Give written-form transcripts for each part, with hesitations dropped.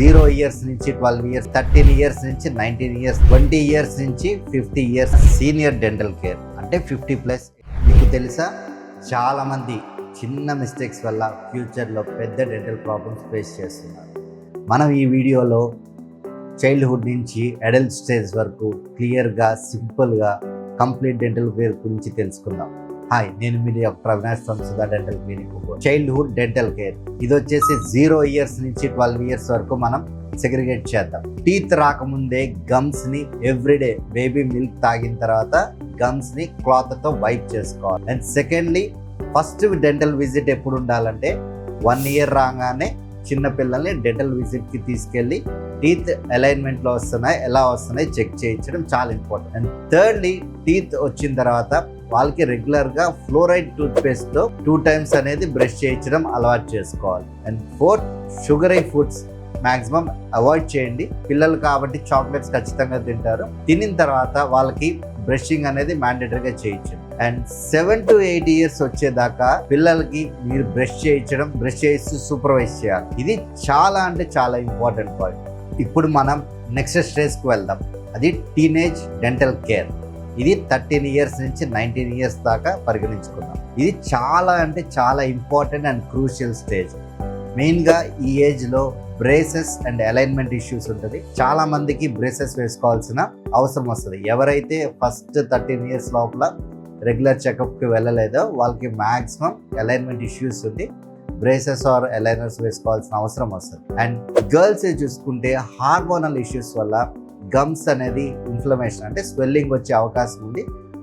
0 years నుంచి 12 years, 13 years నుంచి 19 years, 20 years నుంచి 50 ఇయర్స్ సీనియర్ డెంటల్ కేర్ అంటే 50+. మీకు తెలుసా, చాలామంది చిన్న మిస్టేక్స్ వల్ల ఫ్యూచర్లో పెద్ద డెంటల్ ప్రాబ్లమ్స్ ఫేస్ చేస్తున్నారు. మనం ఈ వీడియోలో చైల్డ్హుడ్ నుంచి అడల్ట్ స్టేజ్ వరకు క్లియర్గా, సింపుల్గా కంప్లీట్ డెంటల్ కేర్ గురించి తెలుసుకుందాం. హాయ్, నేను మీ doctor Avinash from Sudha dental clinic. Childhood dental care ఇది వచ్చేసి 0 ఇయర్స్ నుంచి 12 ఇయర్స్ వరకు మనం సెగ్రిగేట్ చేద్దాం. టీత్ రాకముందే గమ్స్ని ఎవ్రీడే బేబీ మిల్క్ తాగిన తర్వాత గమ్స్ని క్లాత్తో వైప్ చేసుకోవాలి. And secondly, first dental visit ఎప్పుడు ఉండాలంటే 1 ఇయర్ రాగానే చిన్న పిల్లల్ని డెంటల్ విజిట్కి తీసుకెళ్ళి టీత్ అలైన్మెంట్లో వస్తున్నాయి, ఎలా వస్తున్నాయి చెక్ చేయించడం చాలా ఇంపార్టెంట్. అండ్ థర్డ్లీ, టీత్ వచ్చిన తర్వాత వాళ్ళకి రెగ్యులర్గా ఫ్లోరైడ్ టూత్పేస్ట్తో 2 times అనేది బ్రష్ చేయించడం అలవాటు చేసుకోవాలి. And fourth, sugary foods maximum avoid చేయండి. పిల్లలు కాబట్టి చాక్లెట్స్ ఖచ్చితంగా తింటారు. తినిన తర్వాత వాళ్ళకి బ్రషింగ్ అనేది మ్యాండేటరీగా చేయించండి. అండ్ 7 to 8 ఇయర్స్ వచ్చేదాకా పిల్లలకి మీరు బ్రష్ చేయిస్తూ సూపర్వైజ్ చేయాలి. ఇది చాలా అంటే చాలా ఇంపార్టెంట్ పాయింట్. ఇప్పుడు మనం నెక్స్ట్ స్టేజ్కి వెళ్దాం, అది టీనేజ్ డెంటల్ కేర్. ఇది 13 ఇయర్స్ నుంచి 19 ఇయర్స్ దాకా పరిగణించుకుందాం. ఇది చాలా అంటే చాలా ఇంపార్టెంట్ అండ్ క్రూషియల్ స్టేజ్. మెయిన్గా ఈ ఏజ్లో బ్రేసెస్ అండ్ అలైన్మెంట్ ఇష్యూస్ ఉంటుంది. చాలా మందికి బ్రేసెస్ వేసుకోవాల్సిన అవసరం వస్తుంది. ఎవరైతే ఫస్ట్ 13 ఇయర్స్ లోపల రెగ్యులర్ చెకప్కి వెళ్ళలేదో వాళ్ళకి మ్యాక్సిమం అలైన్మెంట్ ఇష్యూస్ ఉండి బ్రేసెస్ ఆర్ అలైనర్స్ వేసుకోవాల్సిన అవసరం వస్తుంది. అండ్ గర్ల్స్ చూసుకుంటే హార్మోనల్ ఇష్యూస్ వల్ల గమ్స్ అనేది ఇన్ఫ్లమేషన్ అంటే స్వెల్లింగ్ వచ్చే అవకాశం ఉంది.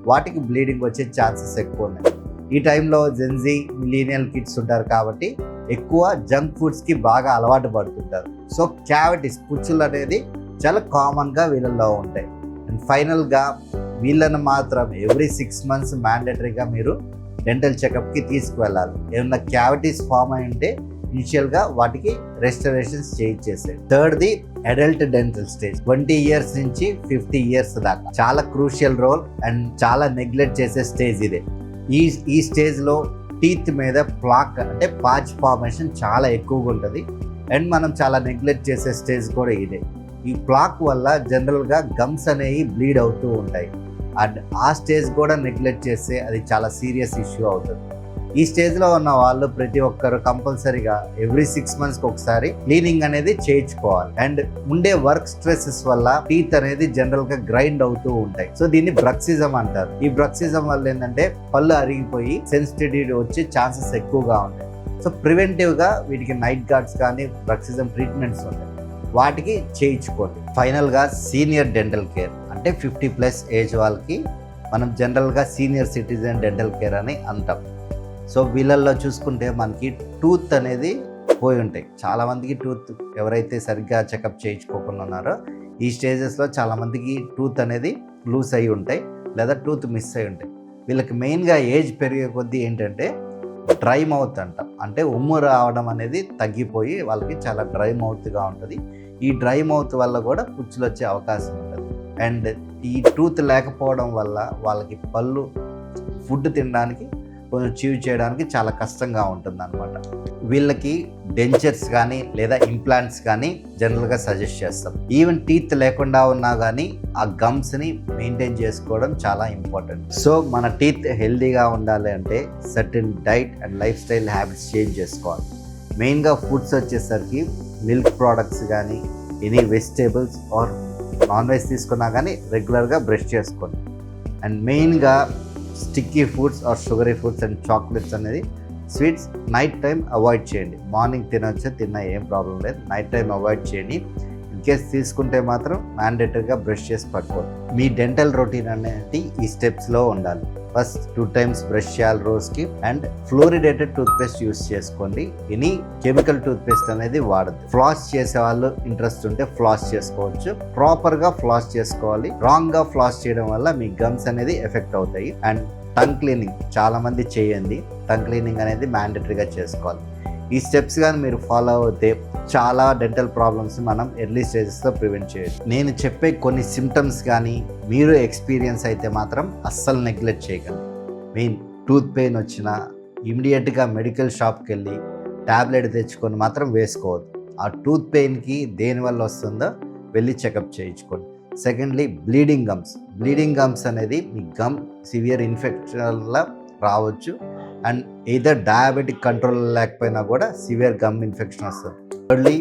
వాటికి బ్లీడింగ్ వచ్చే ఛాన్సెస్ ఎక్కువ ఉన్నాయి. ఈ టైంలో జెన్జీ మిలీనియల్ కిడ్స్ ఉంటారు కాబట్టి ఎక్కువ జంక్ ఫుడ్స్కి బాగా అలవాటు పడుతుంటారు. సో క్యావిటీస్, పుచ్చులు అనేది చాలా కామన్గా వీళ్ళల్లో ఉంటాయి. అండ్ ఫైనల్గా వీళ్ళని మాత్రం ఎవ్రీ 6 months మ్యాండేటరీగా మీరు డెంటల్ చెకప్కి తీసుకువెళ్ళాలి. ఏమన్నా క్యావిటీస్ ఫామ్ అయి ఉంటే ఇనిషియల్గా వాటికి రెస్టరేషన్స్ చేయించేసేది. థర్డ్ది, అడల్ట్ డెంటల్ స్టేజ్ 20 ఇయర్స్ నుంచి 50 ఇయర్స్ దాకా చాలా క్రూషియల్ రోల్ అండ్ చాలా నెగ్లెక్ట్ చేసే స్టేజ్ ఇదే. ఈ స్టేజ్లో టీత్ మీద ప్లాక్ అంటే పాచ్ ఫార్మేషన్ చాలా ఎక్కువగా ఉంటుంది. అండ్ మనం చాలా నెగ్లెక్ట్ చేసే స్టేజ్ కూడా ఇదే. ఈ ప్లాక్ వల్ల జనరల్గా గమ్స్ అనేవి బ్లీడ్ అవుతూ ఉంటాయి. అండ్ ఆ స్టేజ్ కూడా నెగ్లెక్ట్ చేస్తే అది చాలా సీరియస్ ఇష్యూ అవుతుంది. ఈ స్టేజ్లో ఉన్న వాళ్ళు ప్రతి ఒక్కరు కంపల్సరీగా ఎవ్రీ 6 months ఒకసారి క్లీనింగ్ అనేది చేయించుకోవాలి. అండ్ ఉండే వర్క్ స్ట్రెసెస్ వల్ల టీత్ అనేది జనరల్గా గ్రైండ్ అవుతూ ఉంటాయి. సో దీన్ని బ్రక్సిజం అంటారు. ఈ బ్రక్సిజం వల్ల ఏంటంటే పళ్ళు అరిగిపోయి సెన్సిటివిటీ వచ్చే ఛాన్సెస్ ఎక్కువగా ఉంటాయి. సో ప్రివెంటివ్గా వీటికి నైట్ గార్డ్స్ కానీ బ్రక్సిజం ట్రీట్మెంట్స్ ఉంటాయి, వాటికి చేయించుకోండి. ఫైనల్గా సీనియర్ డెంటల్ కేర్ అంటే 50+ ఏజ్ వాళ్ళకి మనం జనరల్గా సీనియర్ సిటిజన్ డెంటల్ కేర్ అని అంటాం. సో వీళ్ళల్లో చూసుకుంటే మనకి టూత్ అనేది పోయి ఉంటాయి. చాలామందికి టూత్ ఎవరైతే సరిగ్గా చెకప్ చేయించుకోకుండా ఉన్నారో ఈ స్టేజెస్లో చాలామందికి టూత్ అనేది లూస్ అయి ఉంటాయి లేదా టూత్ మిస్ అయి ఉంటాయి. వీళ్ళకి మెయిన్గా ఏజ్ పెరిగే కొద్దీ ఏంటంటే డ్రై మౌత్ అంటాం, అంటే ఉమ్ము రావడం అనేది తగ్గిపోయి వాళ్ళకి చాలా డ్రై మౌత్గా ఉంటుంది. ఈ డ్రై మౌత్ వల్ల కూడా పుచ్చులు వచ్చే అవకాశం ఉంటుంది. అండ్ ఈ టూత్ లేకపోవడం వల్ల వాళ్ళకి పళ్ళు ఫుడ్ తినడానికి కొంచెం చీవ్ చేయడానికి చాలా కష్టంగా ఉంటుంది అనమాట. వీళ్ళకి డెంచర్స్ కానీ లేదా ఇంప్లాంట్స్ కానీ జనరల్గా సజెస్ట్ చేస్తాం. ఈవెన్ టీత్ లేకుండా ఉన్నా కానీ ఆ గమ్స్ని మెయింటైన్ చేసుకోవడం చాలా ఇంపార్టెంట్. సో మన టీత్ హెల్తీగా ఉండాలి అంటే certain diet and lifestyle habits change చేసుకోవాలి. మెయిన్గా ఫుడ్స్ వచ్చేసరికి మిల్క్ ప్రోడక్ట్స్ కానీ any vegetables or non veg తీసుకున్నా కానీ రెగ్యులర్గా బ్రష్ చేసుకోండి. అండ్ మెయిన్గా sticky foods or sugary foods and chocolates అనేది స్వీట్స్ నైట్ టైం అవాయిడ్ చేయండి. మార్నింగ్ తిన్నా ఏం ప్రాబ్లం లేదు, నైట్ టైం అవాయిడ్ చేయండి. ఇన్ కేస్ తీసుకుంటే మాత్రం మ్యాండేటరీగా బ్రష్ చేసి పట్టుకోండి. మీ డెంటల్ రొటీన్ అనేది ఈ స్టెప్స్లో ఉండాలి. ఫస్ట్ 2 times బ్రష్ చేయాలి రోజుకి. అండ్ ఫ్లోరిడేటెడ్ టూత్పేస్ట్ యూస్ చేసుకోండి. ఎనీ కెమికల్ టూత్పేస్ట్ అనేది వాడద్దు. ఫ్లాస్ చేసే వాళ్ళు ఇంట్రెస్ట్ ఉంటే ఫ్లాస్ చేసుకోవచ్చు. ప్రాపర్గా ఫ్లాస్ చేసుకోవాలి. రాంగ్గా ఫ్లాస్ చేయడం వల్ల మీ గమ్స్ అనేది ఎఫెక్ట్ అవుతాయి. అండ్ టంగ్ క్లీనింగ్ చాలామంది చేయండి. టంగ్ క్లీనింగ్ అనేది మ్యాండేటరీగా చేసుకోవాలి. ఈ స్టెప్స్ కానీ మీరు ఫాలో అవుతే చాలా డెంటల్ ప్రాబ్లమ్స్ మనం ఎర్లీ స్టేజెస్లో ప్రివెంట్ చేయొచ్చు. నేను చెప్పే కొన్ని సిమ్టమ్స్ కానీ మీరు ఎక్స్పీరియన్స్ అయితే మాత్రం అస్సలు నెగ్లెక్ట్ చేయకండి. మెయిన్ టూత్ పెయిన్ వచ్చినా ఇమీడియట్గా మెడికల్ షాప్కి వెళ్ళి ట్యాబ్లెట్ తెచ్చుకొని మాత్రం వేసుకోవద్దు. ఆ టూత్ పెయిన్కి దేనివల్ల వస్తుందో వెళ్ళి చెకప్ చేయించుకోండి. సెకండ్లీ బ్లీడింగ్ గమ్స్ అనేది మీ గమ్ సివియర్ ఇన్ఫెక్షన్ వల్ల రావచ్చు. అండ్ ఎయిదర్ డయాబెటిక్ కంట్రోల్ లేకపోయినా కూడా సివియర్ గమ్ ఇన్ఫెక్షన్ వస్తుంది. థర్డ్లీ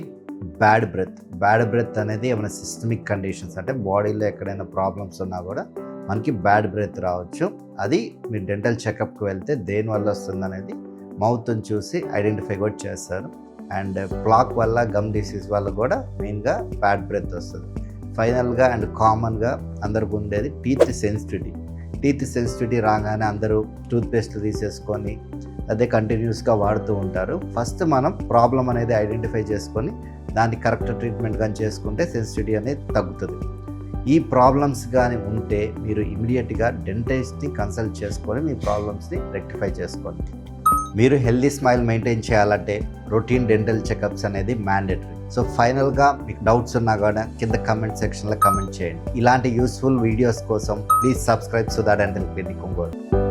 బ్యాడ్ బ్రెత్ అనేది ఏమైనా సిస్టమిక్ కండిషన్స్ అంటే బాడీలో ఎక్కడైనా ప్రాబ్లమ్స్ ఉన్నా కూడా మనకి బ్యాడ్ బ్రెత్ రావచ్చు. అది మీరు డెంటల్ చెకప్కి వెళ్తే దేనివల్ల వస్తుంది అనేది మౌత్ని చూసి ఐడెంటిఫై కూడా చేస్తారు. అండ్ ప్లాక్ వల్ల గమ్ డిసీజ్ వల్ల కూడా మెయిన్గా బ్యాడ్ బ్రెత్ వస్తుంది. ఫైనల్గా అండ్ కామన్గా అందరికి ఉండేది టీత్ సెన్సిటివిటీ రాగానే అందరూ టూత్పేస్ట్లు తీసేసుకొని అదే కంటిన్యూస్గా వాడుతూ ఉంటారు. ఫస్ట్ మనం ప్రాబ్లం అనేది ఐడెంటిఫై చేసుకొని దాన్ని కరెక్ట్ ట్రీట్మెంట్ కానీ చేసుకుంటే సెన్సిటివిటీ అనేది తగ్గుతుంది. ఈ ప్రాబ్లమ్స్ కానీ ఉంటే మీరు ఇమీడియట్గా డెంటిస్ట్ని కన్సల్ట్ చేసుకొని మీ ప్రాబ్లమ్స్ని రెక్టిఫై చేసుకోండి. మీరు హెల్దీ స్మైల్ మెయింటైన్ చేయాలంటే రొటీన్ డెంటల్ చెకప్స్ అనేది మ్యాండేటరీ. సో ఫైనల్గా మీకు డౌట్స్ ఉన్నా కూడా కింద కమెంట్ సెక్షన్లో కమెంట్ చేయండి. ఇలాంటి యూస్ఫుల్ వీడియోస్ కోసం please subscribe Sudha dental clinic Ongole.